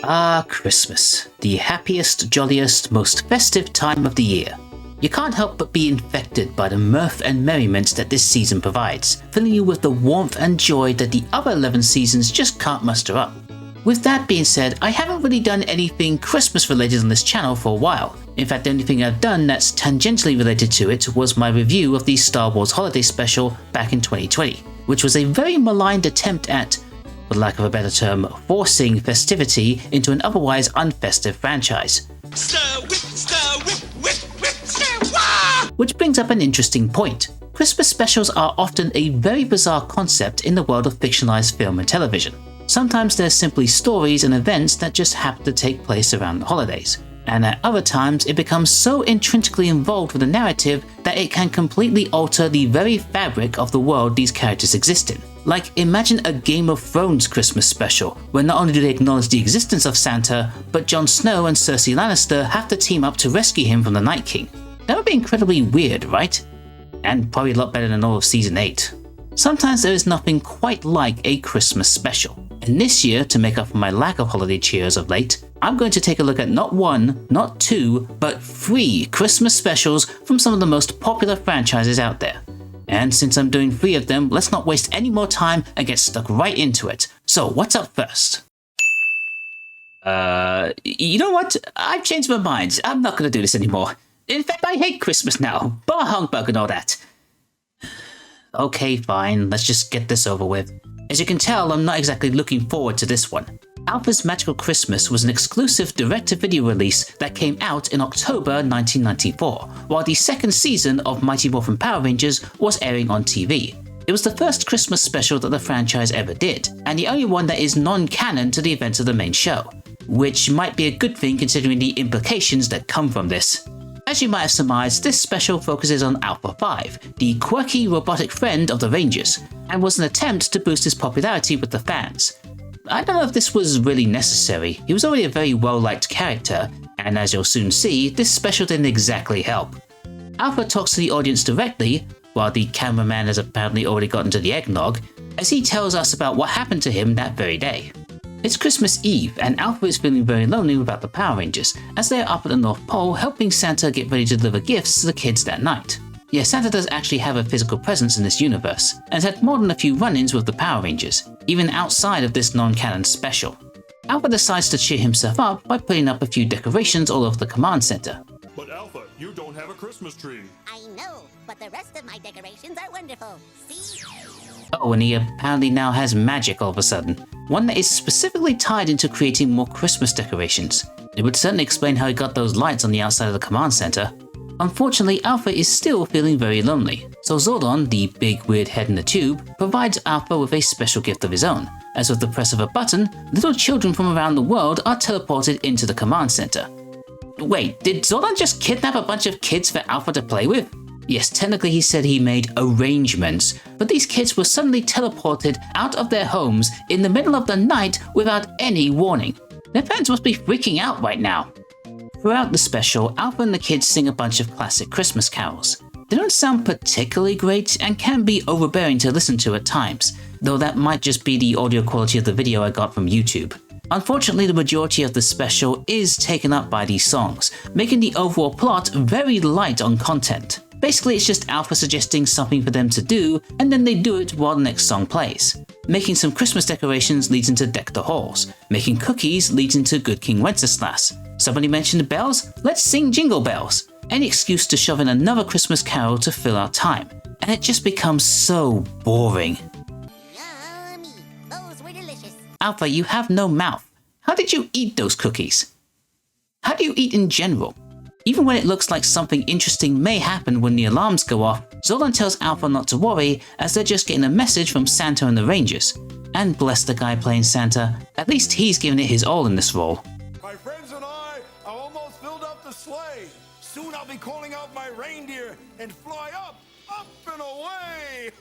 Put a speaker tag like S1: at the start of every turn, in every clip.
S1: Ah, Christmas. The happiest, jolliest, most festive time of the year. You can't help but be infected by the mirth and merriment that this season provides, filling you with the warmth and joy that the other 11 seasons just can't muster up. With that being said, I haven't really done anything Christmas related on this channel for a while. In fact, the only thing I've done that's tangentially related to it was my review of the Star Wars Holiday Special back in 2020, which was a very maligned attempt at, for lack of a better term, forcing festivity into an otherwise unfestive franchise.
S2: Stir whip, stir whip, whip, whip, stir wah!
S1: Which brings up an interesting point. Christmas specials are often a very bizarre concept in the world of fictionalized film and television. Sometimes they're simply stories and events that just happen to take place around the holidays. And at other times, it becomes so intrinsically involved with the narrative that it can completely alter the very fabric of the world these characters exist in. Like, imagine a Game of Thrones Christmas special, where not only do they acknowledge the existence of Santa, but Jon Snow and Cersei Lannister have to team up to rescue him from the Night King. That would be incredibly weird, right? And probably a lot better than all of Season 8. Sometimes there is nothing quite like a Christmas special. And this year, to make up for my lack of holiday cheer as of late, I'm going to take a look at not one, not two, but 3 Christmas specials from some of the most popular franchises out there. And since I'm doing 3 of them, let's not waste any more time and get stuck right into it. So what's up first? You know what? I've changed my mind. I'm not going to do this anymore. In fact, I hate Christmas now. Bar humbug and all that. Okay, fine. Let's just get this over with. As you can tell, I'm not exactly looking forward to this one. Alpha's Magical Christmas was an exclusive direct-to-video release that came out in October 1994, while the second season of Mighty Morphin Power Rangers was airing on TV. It was the first Christmas special that the franchise ever did, and the only one that is non-canon to the events of the main show, which might be a good thing considering the implications that come from this. As you might have surmised, this special focuses on Alpha 5, the quirky robotic friend of the Rangers, and was an attempt to boost his popularity with the fans. I don't know if this was really necessary. He was already a very well-liked character, and as you'll soon see, this special didn't exactly help. Alpha talks to the audience directly, while the cameraman has apparently already gotten to the eggnog, as he tells us about what happened to him that very day. It's Christmas Eve, and Alpha is feeling very lonely without the Power Rangers, as they are up at the North Pole helping Santa get ready to deliver gifts to the kids that night. Yeah, Santa does actually have a physical presence in this universe, and has had more than a few run-ins with the Power Rangers, even outside of this non-canon special. Alpha decides to cheer himself up by putting up a few decorations all over the command center.
S3: But Alpha, you don't have a Christmas tree.
S4: I know, but the rest of my decorations are wonderful. See?
S1: Oh, and he apparently now has magic all of a sudden, one that is specifically tied into creating more Christmas decorations. It would certainly explain how he got those lights on the outside of the command center. Unfortunately, Alpha is still feeling very lonely, so Zordon, the big weird head in the tube, provides Alpha with a special gift of his own, as with the press of a button, little children from around the world are teleported into the command center. Wait, did Zordon just kidnap a bunch of kids for Alpha to play with? Yes, technically he said he made arrangements, but these kids were suddenly teleported out of their homes in the middle of the night without any warning. Their parents must be freaking out right now. Throughout the special, Alpha and the kids sing a bunch of classic Christmas carols. They don't sound particularly great and can be overbearing to listen to at times, though that might just be the audio quality of the video I got from YouTube. Unfortunately, the majority of the special is taken up by these songs, making the overall plot very light on content. Basically, it's just Alpha suggesting something for them to do, and then they do it while the next song plays. Making some Christmas decorations leads into Deck the Halls. Making cookies leads into Good King Wenceslas. Somebody mentioned bells? Let's sing Jingle Bells. Any excuse to shove in another Christmas carol to fill our time. And it just becomes so boring.
S4: Yummy! Those were delicious.
S1: Alpha, you have no mouth. How did you eat those cookies? How do you eat in general? Even when it looks like something interesting may happen when the alarms go off, Zordon tells Alpha not to worry as they're just getting a message from Santa and the Rangers. And bless the guy playing Santa, at least he's giving it his all in this role.
S3: My friends and I almost filled up the sleigh. Soon I'll be calling out my reindeer and fly up, up and away.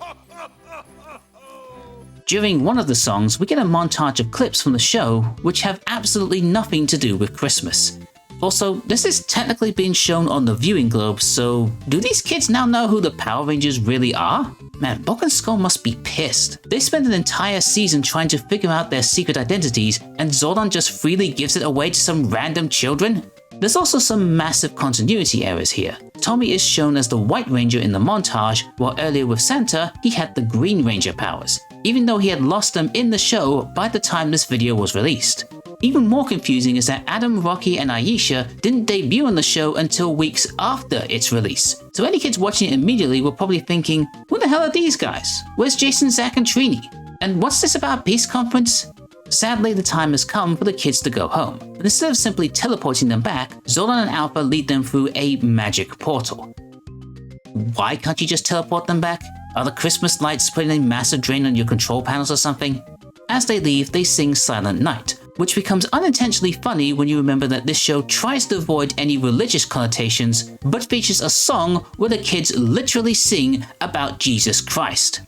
S1: During one of the songs, we get a montage of clips from the show which have absolutely nothing to do with Christmas. Also, this is technically being shown on the viewing globe, so do these kids now know who the Power Rangers really are? Man, Bulk and Skull must be pissed. They spend an entire season trying to figure out their secret identities, and Zordon just freely gives it away to some random children? There's also some massive continuity errors here. Tommy is shown as the White Ranger in the montage, while earlier with Santa, he had the Green Ranger powers, even though he had lost them in the show by the time this video was released. Even more confusing is that Adam, Rocky, and Aisha didn't debut on the show until weeks after its release. So any kids watching it immediately were probably thinking, who the hell are these guys? Where's Jason, Zach, and Trini? And what's this about a peace conference? Sadly, the time has come for the kids to go home, but instead of simply teleporting them back, Zordon and Alpha lead them through a magic portal. Why can't you just teleport them back? Are the Christmas lights putting a massive drain on your control panels or something? As they leave, they sing Silent Night, which becomes unintentionally funny when you remember that this show tries to avoid any religious connotations, but features a song where the kids literally sing about Jesus Christ.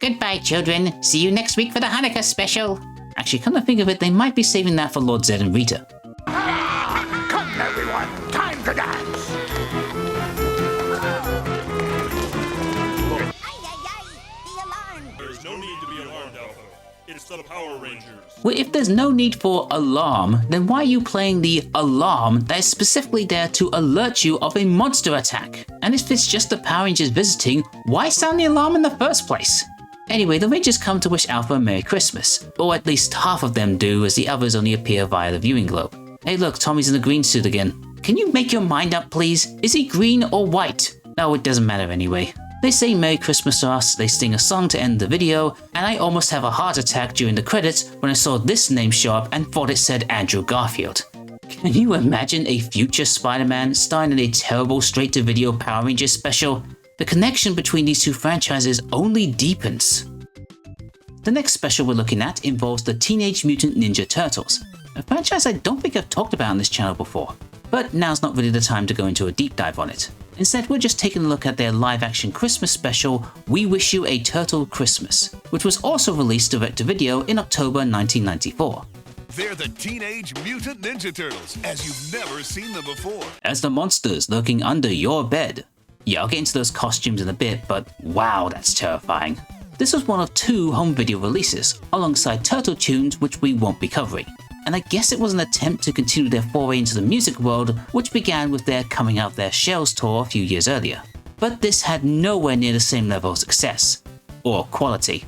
S1: Goodbye, children. See you next week for the Hanukkah special. Actually, come to think of it, they might be saving that for Lord Zed and Rita.
S5: Come everyone, time to dance!
S4: The alarm!
S2: There's no need to be alarmed, Alpha. It's the Power Rangers.
S1: Well, if there's no need for alarm, then why are you playing the alarm that is specifically there to alert you of a monster attack? And if it's just the Power Rangers visiting, why sound the alarm in the first place? Anyway, the Rangers come to wish Alpha a Merry Christmas, or at least half of them do, as the others only appear via the viewing globe. Hey look, Tommy's in the green suit again. Can you make your mind up, please? Is he green or white? No, it doesn't matter anyway. They say Merry Christmas to us, they sing a song to end the video, and I almost have a heart attack during the credits when I saw this name show up and thought it said Andrew Garfield. Can you imagine a future Spider-Man starring in a terrible straight-to-video Power Rangers special? The connection between these two franchises only deepens. The next special we're looking at involves the Teenage Mutant Ninja Turtles, a franchise I don't think I've talked about on this channel before, but now's not really the time to go into a deep dive on it. Instead, we're just taking a look at their live-action Christmas special, We Wish You a Turtle Christmas, which was also released direct-to-video in October 1994.
S6: They're the Teenage Mutant Ninja Turtles, as you've never seen them before.
S1: As the monsters lurking under your bed. Yeah, I'll get into those costumes in a bit, but wow, that's terrifying. This was one of 2 home video releases, alongside Turtle Tunes, which we won't be covering. And I guess it was an attempt to continue their foray into the music world, which began with their Coming Out Their Shells tour a few years earlier. But this had nowhere near the same level of success, or quality.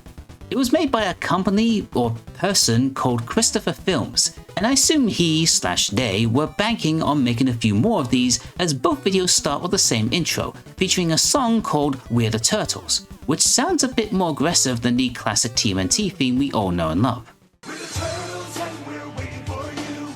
S1: It was made by a company or person called Christopher Films, and I assume he/they were banking on making a few more of these, as both videos start with the same intro, featuring a song called We're the Turtles, which sounds a bit more aggressive than the classic TMNT theme we all know and love.
S3: We're the turtles and we're waiting for you.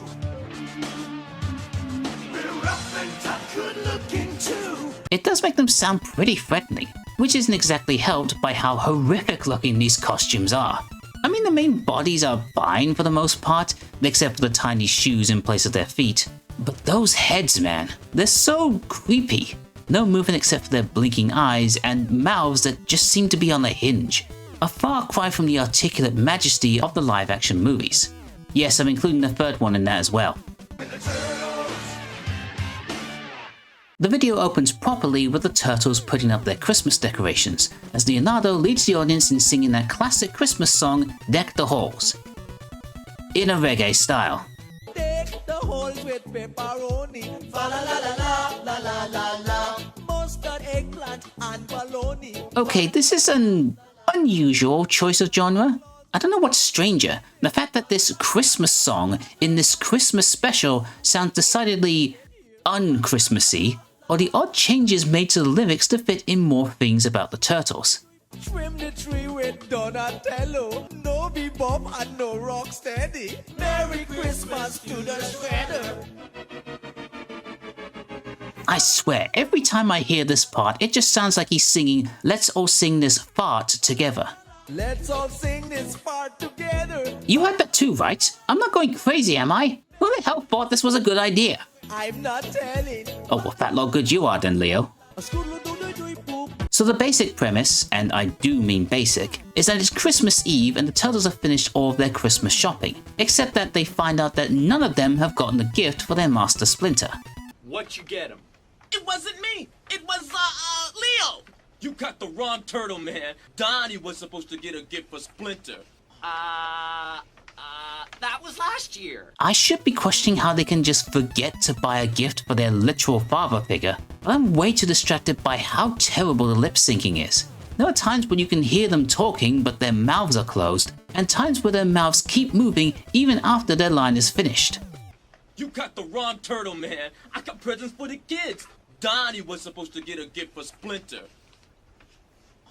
S3: We're rough and tough, good looking too.
S1: It does make them sound pretty threatening, which isn't exactly helped by how horrific looking these costumes are. I mean, the main bodies are fine for the most part, except for the tiny shoes in place of their feet. But those heads, man, they're so creepy. No movement except for their blinking eyes and mouths that just seem to be on a hinge. A far cry from the articulate majesty of the live-action movies. Yes, I'm including the third one in that as well. The video opens properly with the turtles putting up their Christmas decorations, as Leonardo leads the audience in singing that classic Christmas song, Deck the Halls, in a reggae style.
S7: Deck the halls with pepperoni, fa la la la la la la la, mustard, eggplant, and bologna.
S1: Okay, this is an unusual choice of genre. I don't know what's stranger, the fact that this Christmas song in this Christmas special sounds decidedly un-Christmassy, or the odd changes made to the lyrics to fit in more things about the turtles.
S7: Trim the tree with Donatello, no bebop and no rock steady. Merry Christmas to the shredder.
S1: I swear, every time I hear this part, it just sounds like he's singing Let's All Sing This Fart Together.
S7: Let's all sing this part together.
S1: You heard that too, right? I'm not going crazy, am I? Who the hell thought this was a good idea?
S7: I'm not telling.
S1: Oh, well, fat lot good you are then, Leo.
S7: A scoodle-doo-doo-doo-boop.
S1: So the basic premise, and I do mean basic, is that it's Christmas Eve and the turtles have finished all of their Christmas shopping, except that they find out that none of them have gotten a gift for their master Splinter.
S2: What you get him? It wasn't me. It was, Leo. You got the wrong turtle, man. Donnie was supposed to get a gift for Splinter. That was last year.
S1: I should be questioning how they can just forget to buy a gift for their literal father figure, but I'm way too distracted by how terrible the lip syncing is. There are times when you can hear them talking but their mouths are closed, and times where their mouths keep moving even after their line is finished.
S2: You got the wrong turtle, man. I got presents for the kids. Donnie was supposed to get a gift for Splinter.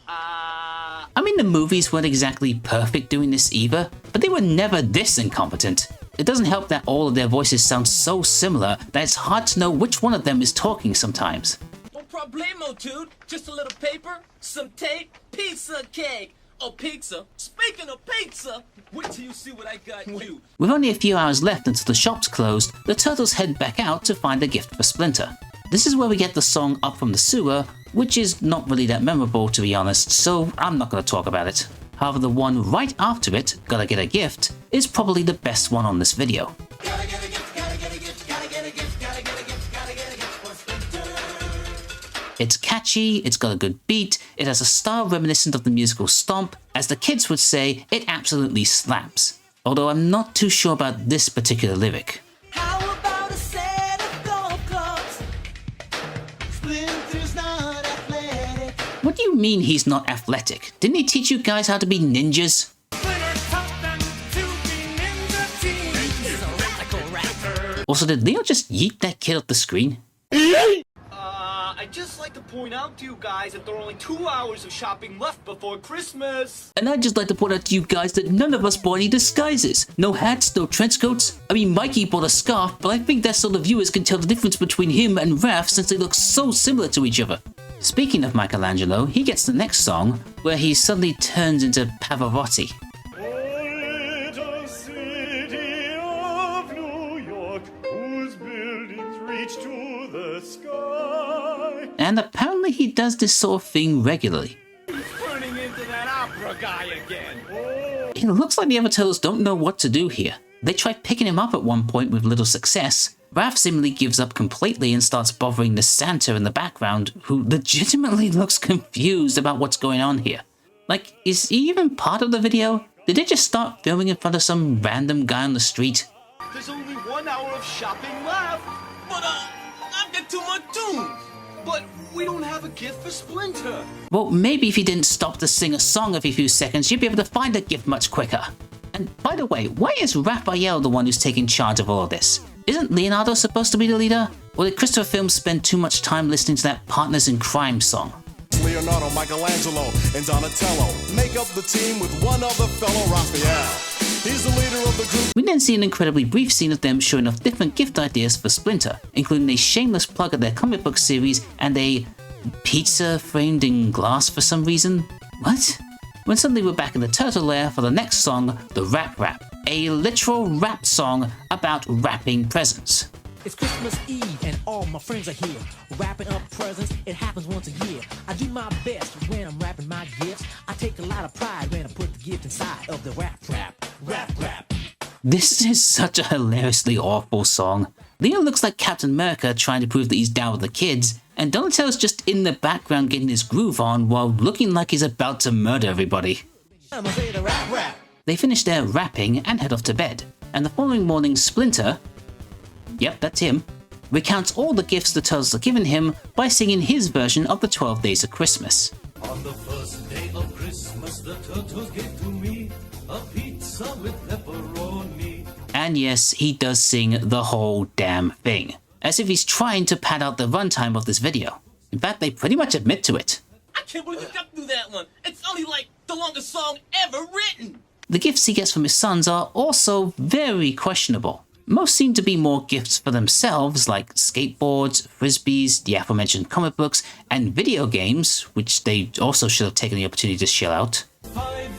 S1: I mean, the movies weren't exactly perfect doing this either, but they were never this incompetent. It doesn't help that all of their voices sound so similar that it's hard to know which one of them is talking sometimes.
S2: No problemo, dude. Just a little paper, some tape, pizza cake. Oh, pizza. Speaking of pizza, wait till you see what I got you.
S1: With only a few hours left until the shops closed, the turtles head back out to find a gift for Splinter. This is where we get the song Up From the Sewer, which is not really that memorable to be honest, so I'm not going to talk about it. However, the one right after it, Gotta Get a Gift, is probably the best one on this video. It's catchy, it's got a good beat, it has a style reminiscent of the musical Stomp. As the kids would say, it absolutely slaps. Although I'm not too sure about this particular lyric.
S7: How about a set of golf clubs? Splinter's not athletic.
S1: What do you mean he's not athletic? Didn't he teach you guys how to be ninjas? Also, did Leo just yeet that kid off the screen?
S2: I'd just like to point out to you guys that there are only 2 hours of shopping left before Christmas.
S1: And I'd just like to point out to you guys that none of us bought any disguises. No hats, no trench coats. I mean, Mikey bought a scarf, but I think that's so the viewers can tell the difference between him and Raph since they look so similar to each other. Speaking of Michelangelo, he gets the next song, where he suddenly turns into Pavarotti. And apparently he does this sort of thing regularly.
S2: Turning into that opera guy again.
S1: It looks like the other turtles don't know what to do here. They try picking him up at one point with little success. Raph seemingly gives up completely and starts bothering the Santa in the background, who legitimately looks confused about what's going on here. Like, is he even part of the video? Did they just start filming in front of some random guy on the street?
S2: There's only 1 hour of shopping left. But, I've got 2 more tunes. But we don't have a gift for Splinter.
S1: Well, maybe if you didn't stop to sing a song every few seconds, you'd be able to find a gift much quicker. And by the way, why is Raphael the one who's taking charge of all of this? Isn't Leonardo supposed to be the leader? Or did Christopher Film spend too much time listening to that Partners in Crime song?
S3: Leonardo, Michelangelo, and Donatello make up the team with one other fellow, Raphael. He's the leader of the group.
S1: We then see an incredibly brief scene of them showing off different gift ideas for Splinter, including a shameless plug of their comic book series and a pizza framed in glass for some reason. What? When suddenly we're back in the turtle lair for the next song, the Rap Rap, a literal rap song about wrapping presents.
S7: It's Christmas Eve and all my friends are here. Wrapping up presents, it happens once a year. I do my best when I'm wrapping my gifts. I take a lot of pride when I put the gift inside of the Rap Rap. Rap Rap.
S1: This is such a hilariously awful song. Leo looks like Captain America trying to prove that he's down with the kids, and Donatello's just in the background getting his groove on while looking like he's about to murder everybody.
S7: I'ma say the Rap Rap.
S1: They finish their rapping and head off to bed, and the following morning Splinter, yep, that's him, recounts all the gifts the turtles are given him by singing his version of the 12 Days of Christmas.
S8: On the first day of Christmas, the turtles gave to me a pizza with pepperoni.
S1: And yes, he does sing the whole damn thing, as if he's trying to pad out the runtime of this video. In fact, they pretty much admit to it.
S2: I can't believe you got through that one. It's only like the longest song ever written.
S1: The gifts he gets from his sons are also very questionable. Most seem to be more gifts for themselves, like skateboards, frisbees, the aforementioned comic books, and video games, which they also should have taken the opportunity to shell out.
S8: 5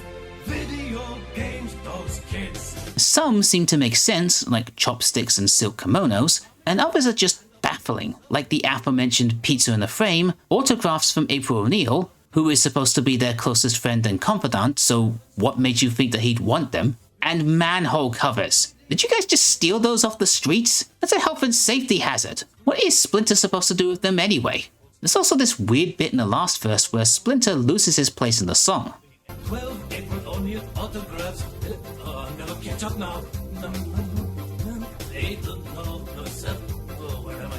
S8: video games, those kids.
S1: Some seem to make sense, like chopsticks and silk kimonos, and others are just baffling, like the aforementioned pizza in a frame, autographs from April O'Neil, who is supposed to be their closest friend and confidant, so what made you think that he'd want them, and manhole covers. Did you guys just steal those off the streets? That's a health and safety hazard. What is Splinter supposed to do with them anyway? There's also this weird bit in the last verse where Splinter loses his place in the song.
S8: 12 April O'Neil autographs. I'm gonna catch up now. 8, no, 7, where am I?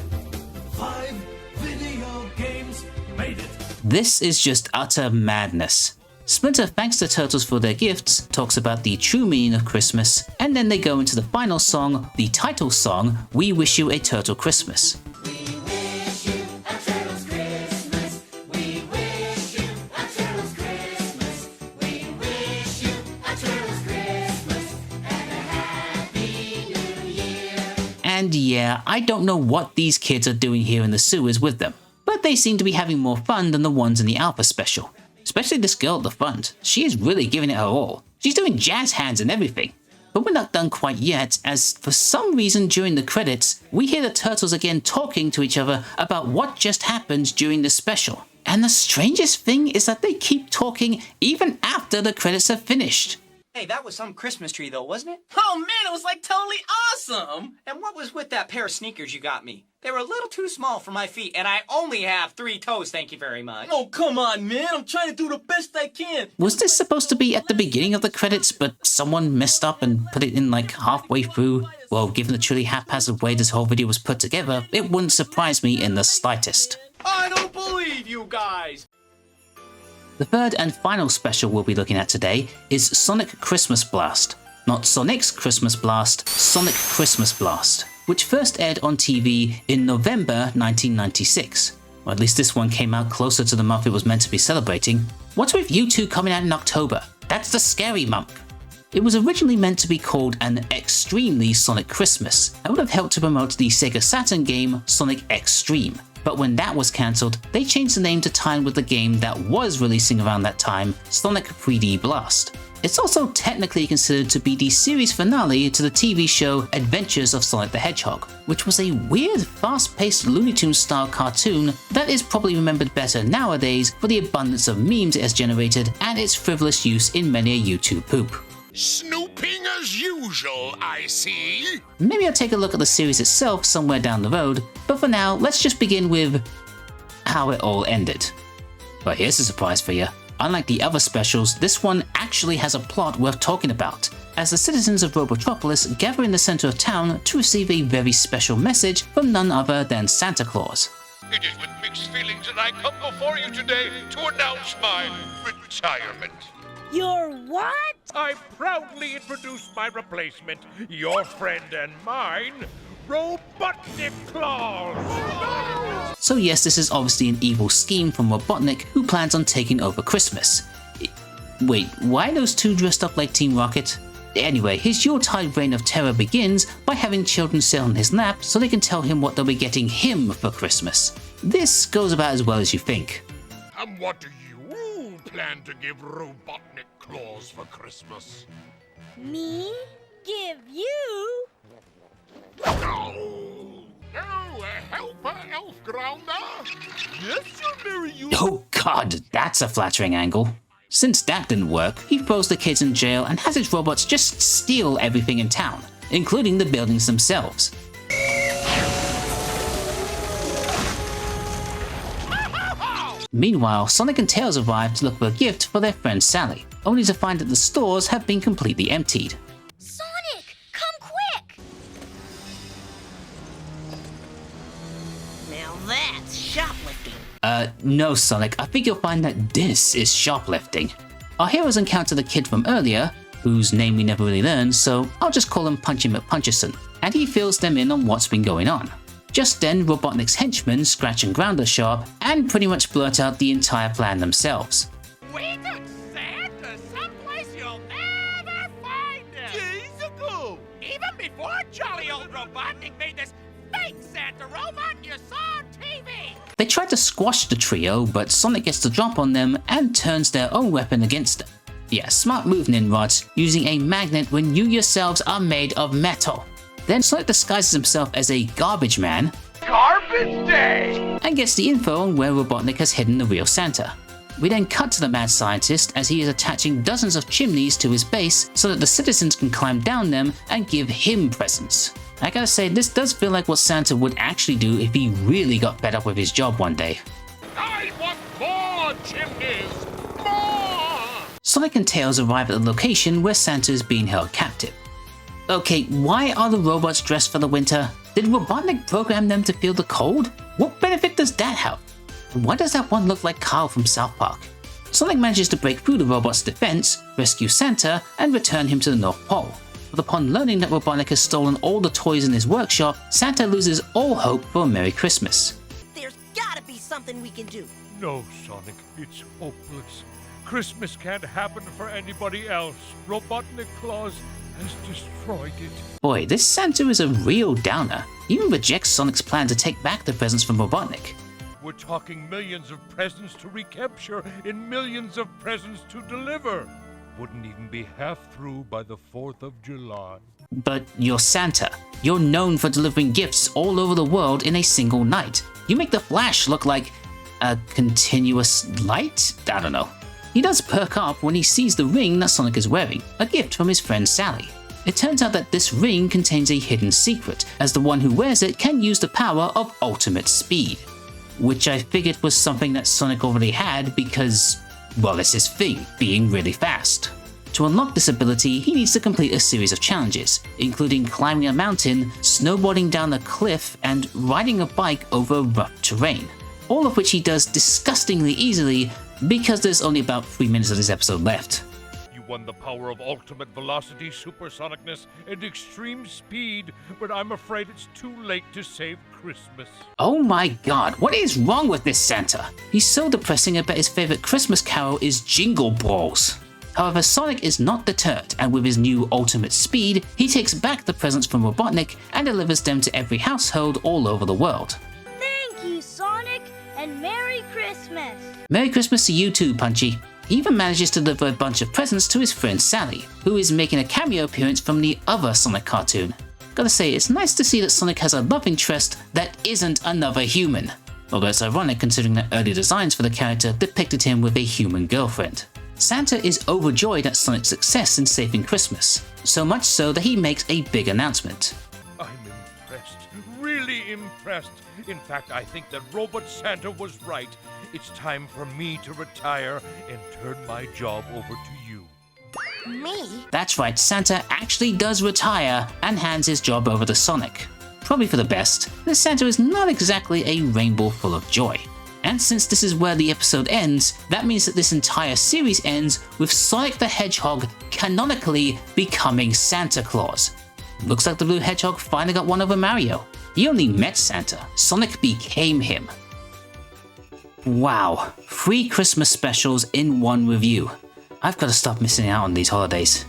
S8: 5 video games made it.
S1: This is just utter madness. Splinter thanks the Turtles for their gifts, talks about the true meaning of Christmas, and then they go into the final song, the title song, We Wish You a Turtle Christmas. And yeah, I don't know what these kids are doing here in the sewers with them, but they seem to be having more fun than the ones in the Alpha special. Especially this girl at the front. She is really giving it her all. She's doing jazz hands and everything. But we're not done quite yet, as for some reason during the credits, we hear the Turtles again talking to each other about what just happened during the special. And the strangest thing is that they keep talking even after the credits have finished.
S9: Hey, that was some Christmas tree though, wasn't it?
S2: Oh man, it was like totally awesome!
S9: And what was with that pair of sneakers you got me? They were a little too small for my feet, and I only have 3 toes, thank you very much.
S2: Oh, come on, man. I'm trying to do the best I can.
S1: Was this supposed to be at the beginning of the credits, but someone messed up and put it in like halfway through? Well, given the truly haphazard way this whole video was put together, it wouldn't surprise me in the slightest.
S9: I don't believe you guys!
S1: The third and final special we'll be looking at today is Sonic Christmas Blast. Not Sonic's Christmas Blast, Sonic Christmas Blast, which first aired on TV in November 1996. Or at least this one came out closer to the month it was meant to be celebrating. What's with you two coming out in October? That's the scary month. It was originally meant to be called an extremely Sonic Christmas and would have helped to promote the Sega Saturn game Sonic X-Treme. But when that was cancelled, they changed the name to tie in with the game that was releasing around that time, Sonic 3D Blast. It's also technically considered to be the series finale to the TV show Adventures of Sonic the Hedgehog, which was a weird, fast-paced Looney Tunes style cartoon that is probably remembered better nowadays for the abundance of memes it has generated and its frivolous use in many a YouTube poop.
S5: Snooping as usual, I see.
S1: Maybe I'll take a look at the series itself somewhere down the road, but for now, let's just begin with how it all ended. But here's a surprise for you. Unlike the other specials, this one actually has a plot worth talking about, as the citizens of Robotropolis gather in the center of town to receive a very special message from none other than Santa Claus.
S5: It is with mixed feelings that I come before you today to announce my retirement.
S10: Your what?
S5: I proudly introduce my replacement, your friend and mine, Robotnik Claus!
S1: So yes, this is obviously an evil scheme from Robotnik, who plans on taking over Christmas. Wait, why are those two dressed up like Team Rocket? Anyway, his Yuletide reign of terror begins by having children sit on his lap so they can tell him what they'll be getting him for Christmas. This goes about as well as you think.
S5: And what do you plan to give Robotnik Claus for Christmas?
S10: Me? Give you?
S5: No, a helper elf grounder. Yes, you'll marry you.
S1: Oh god, that's a flattering angle. Since that didn't work, he throws the kids in jail and has his robots just steal everything in town, including the buildings themselves. Meanwhile, Sonic and Tails arrive to look for a gift for their friend Sally, only to find that the stores have been completely emptied.
S10: Sonic, come quick! Now that's shoplifting.
S1: No Sonic, I think you'll find that this is shoplifting. Our heroes encounter the kid from earlier, whose name we never really learned, so I'll just call him Punchy McPuncherson, and he fills them in on what's been going on. Just then, Robotnik's henchmen, Scratch and Grounder, show up and pretty much blurt out the entire plan themselves.
S5: We took Santa someplace you'll never find him. Days ago. Even before jolly old Robotnik made this fake Santa robot you saw on TV.
S1: They try to squash the trio, but Sonic gets the drop on them and turns their own weapon against them. Yeah, smart move, Ninrods, using a magnet when you yourselves are made of metal. Then Sonic disguises himself as a garbage man
S5: Garbage Day!
S1: and gets the info on where Robotnik has hidden the real Santa. We then cut to the mad scientist as he is attaching dozens of chimneys to his base so that the citizens can climb down them and give him presents. I gotta say, this does feel like what Santa would actually do if he really got fed up with his job one day.
S5: I want more chimneys! More!
S1: Sonic and Tails arrive at the location where Santa is being held captive. Okay, why are the robots dressed for the winter? Did Robotnik program them to feel the cold? What benefit does that have? Why does that one look like Carl from South Park? Sonic manages to break through the robot's defense, rescue Santa, and return him to the North Pole. But upon learning that Robotnik has stolen all the toys in his workshop, Santa loses all hope for a Merry Christmas.
S10: There's gotta be something we can do.
S5: No, Sonic, it's hopeless. Christmas can't happen for anybody else. Robotnik Claus has destroyed it.
S1: Boy, this Santa is a real downer. He even rejects Sonic's plan to take back the presents from Robotnik.
S5: We're talking millions of presents to recapture and millions of presents to deliver. Wouldn't even be half through by the 4th of July.
S1: But you're Santa. You're known for delivering gifts all over the world in a single night. You make the Flash look like a continuous light? I don't know. He does perk up when he sees the ring that Sonic is wearing, a gift from his friend Sally. It turns out that this ring contains a hidden secret, as the one who wears it can use the power of ultimate speed. Which I figured was something that Sonic already had because, well, it's his thing, being really fast. To unlock this ability, he needs to complete a series of challenges, including climbing a mountain, snowboarding down a cliff, and riding a bike over rough terrain. All of which he does disgustingly easily because there's only about 3 minutes of this episode left.
S5: You won the power of ultimate velocity, supersonicness, and extreme speed, but I'm afraid it's too late to save Christmas.
S1: Oh my god, what is wrong with this Santa? He's so depressing. I bet his favorite Christmas carol is Jingle Balls. However, Sonic is not deterred, and with his new ultimate speed, he takes back the presents from Robotnik and delivers them to every household all over the world.
S10: Thank you, Sonic, and Merry Christmas.
S1: Merry Christmas to you too, Punchy. He even manages to deliver a bunch of presents to his friend Sally, who is making a cameo appearance from the other Sonic cartoon. Gotta say, it's nice to see that Sonic has a love interest that isn't another human. Although it's ironic considering that early designs for the character depicted him with a human girlfriend. Santa is overjoyed at Sonic's success in saving Christmas, so much so that he makes a big announcement.
S5: I'm impressed, really impressed. In fact, I think that Robot Santa was right. It's time for me to retire and turn my job over to you.
S10: Me?
S1: That's right, Santa actually does retire and hands his job over to Sonic. Probably for the best, this Santa is not exactly a rainbow full of joy. And since this is where the episode ends, that means that this entire series ends with Sonic the Hedgehog canonically becoming Santa Claus. Looks like the Blue Hedgehog finally got one over Mario. He only met Santa, Sonic became him. Wow, 3 Christmas specials in one review. I've got to stop missing out on these holidays.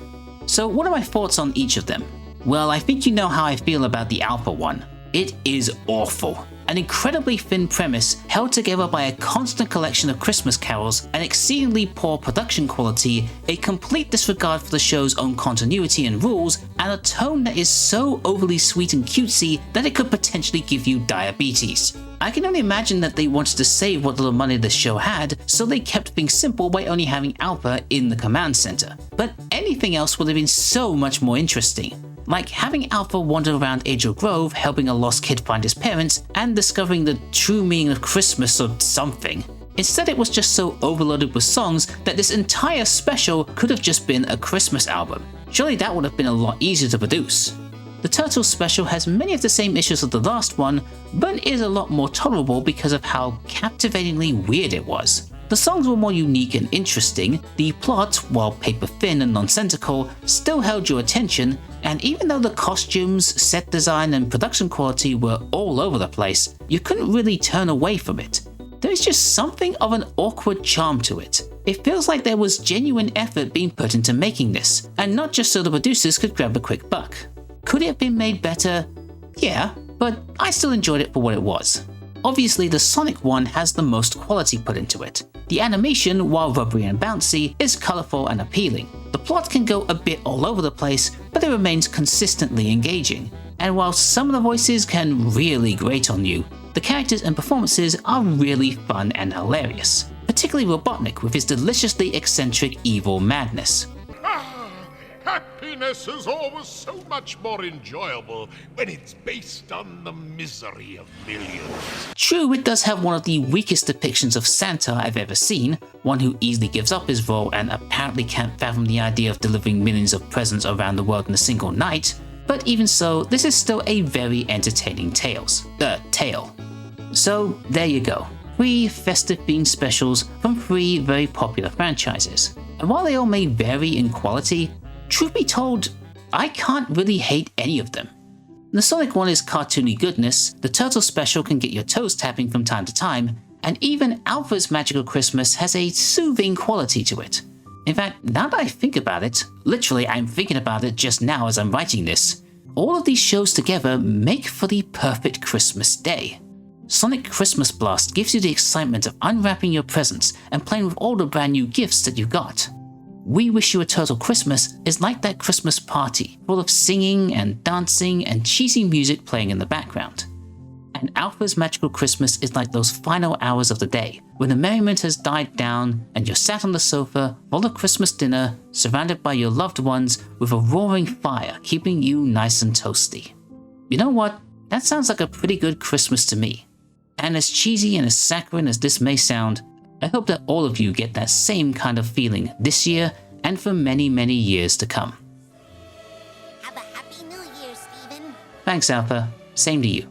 S1: So what are my thoughts on each of them? Well, I think you know how I feel about the Alpha one. It is awful. An incredibly thin premise held together by a constant collection of Christmas carols, an exceedingly poor production quality, a complete disregard for the show's own continuity and rules, and a tone that is so overly sweet and cutesy that it could potentially give you diabetes. I can only imagine that they wanted to save what little money the show had, so they kept things simple by only having Alpha in the command center. But anything else would have been so much more interesting. Like having Alpha wander around Angel Grove helping a lost kid find his parents and discovering the true meaning of Christmas or something. Instead, it was just so overloaded with songs that this entire special could have just been a Christmas album. Surely that would have been a lot easier to produce. The Turtles special has many of the same issues as the last one, but is a lot more tolerable because of how captivatingly weird it was. The songs were more unique and interesting, the plot, while paper thin and nonsensical, still held your attention, and even though the costumes, set design, and production quality were all over the place, you couldn't really turn away from it. There is just something of an awkward charm to it. It feels like there was genuine effort being put into making this, and not just so the producers could grab a quick buck. Could it have been made better? Yeah, but I still enjoyed it for what it was. Obviously, the Sonic one has the most quality put into it. The animation, while rubbery and bouncy, is colourful and appealing. The plot can go a bit all over the place, but it remains consistently engaging. And while some of the voices can really grate on you, the characters and performances are really fun and hilarious, particularly Robotnik with his deliciously eccentric evil madness.
S11: Happiness is always so much more enjoyable when it's based on the misery of millions.
S1: True, it does have one of the weakest depictions of Santa I've ever seen, one who easily gives up his role and apparently can't fathom the idea of delivering millions of presents around the world in a single night, but even so, this is still a very entertaining tale. So there you go, 3 festive-themed specials from 3 very popular franchises. And while they all may vary in quality, truth be told, I can't really hate any of them. The Sonic one is cartoony goodness, the Turtle special can get your toes tapping from time to time, and even Alpha's Magical Christmas has a soothing quality to it. In fact, now that I think about it, literally I'm thinking about it just now as I'm writing this, all of these shows together make for the perfect Christmas day. Sonic Christmas Blast gives you the excitement of unwrapping your presents and playing with all the brand new gifts that you got. We Wish You a Turtle Christmas is like that Christmas party, full of singing and dancing and cheesy music playing in the background. And Alpha's Magical Christmas is like those final hours of the day, when the merriment has died down and you're sat on the sofa, full of Christmas dinner, surrounded by your loved ones with a roaring fire keeping you nice and toasty. You know what? That sounds like a pretty good Christmas to me. And as cheesy and as saccharine as this may sound, I hope that all of you get that same kind of feeling this year and for many, many years to come.
S4: Have a happy new year, Steven.
S1: Thanks, Alpha. Same to you.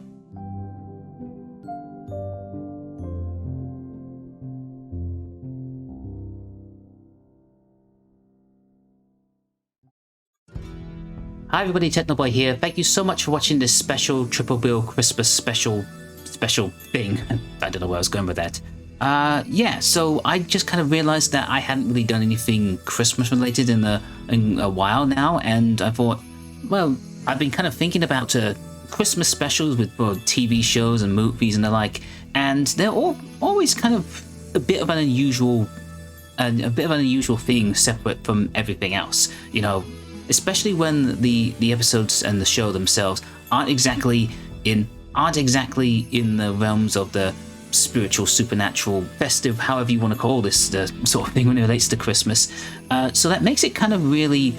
S1: Hi everybody, TeknoBoy here. Thank you so much for watching this special Triple Bill Christmas special thing. I don't know where I was going with that. Yeah, so I just kind of realized that I hadn't really done anything Christmas related in a while now, and I thought, well, I've been kind of thinking about Christmas specials with TV shows and movies and the like, and they're always kind of a bit of an unusual thing separate from everything else, you know, especially when the episodes and the show themselves aren't exactly in the realms of the spiritual, supernatural, festive, however you want to call this, the sort of thing when it relates to Christmas. So that makes it kind of really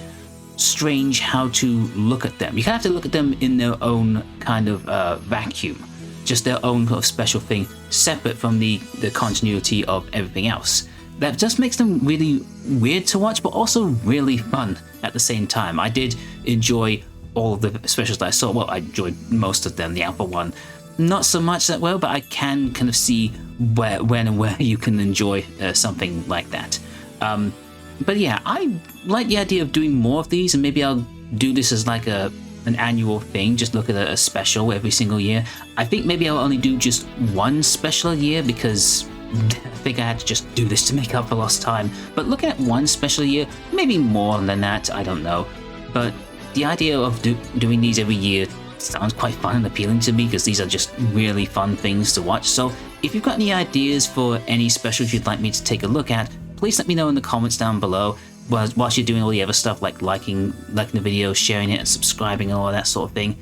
S1: strange how to look at them. You kind of have to look at them in their own kind of vacuum, just their own sort of special thing, separate from the continuity of everything else. That just makes them really weird to watch, but also really fun at the same time. I did enjoy all of the specials that I saw. Well, I enjoyed most of them. The Alpha one, not so much that well, but I can kind of see when and where you can enjoy something like that. But yeah, I like the idea of doing more of these, and maybe I'll do this as like an annual thing, just look at a special every single year. I think maybe I'll only do just one special a year, because I think I had to just do this to make up for lost time. But looking at one special a year, maybe more than that, I don't know. But the idea of doing these every year sounds quite fun and appealing to me, because these are just really fun things to watch. So if you've got any ideas for any specials you'd like me to take a look at, please let me know in the comments down below, whilst you're doing all the other stuff like liking the video, sharing it, and subscribing and all that sort of thing.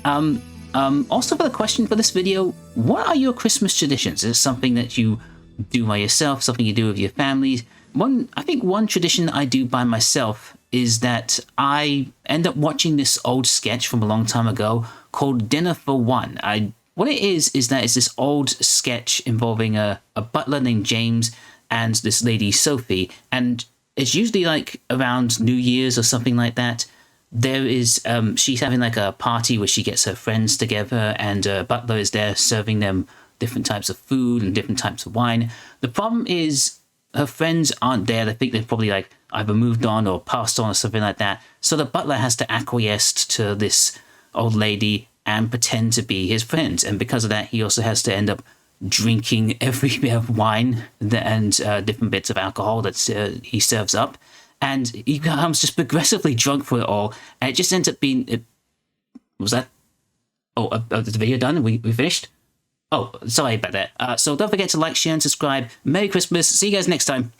S1: Also, for the question for this video, what are your Christmas traditions? Is it something that you do by yourself, something you do with your families? I think one tradition I do by myself is that I end up watching this old sketch from a long time ago called Dinner for One. What it is that it's this old sketch involving a butler named James and this lady Sophie, and it's usually like around New Year's or something like that. There is she's having like a party where she gets her friends together, and butler is there serving them different types of food and different types of wine. The problem is her friends aren't there. I think they've probably like either moved on or passed on or something like that. So the butler has to acquiesce to this old lady and pretend to be his friend. And because of that, he also has to end up drinking every bit of wine and different bits of alcohol that he serves up. And he becomes just progressively drunk for it all. And it just ends up being... was that... Oh, is the video done? We finished? Oh, sorry about that. So don't forget to like, share, and subscribe. Merry Christmas. See you guys next time.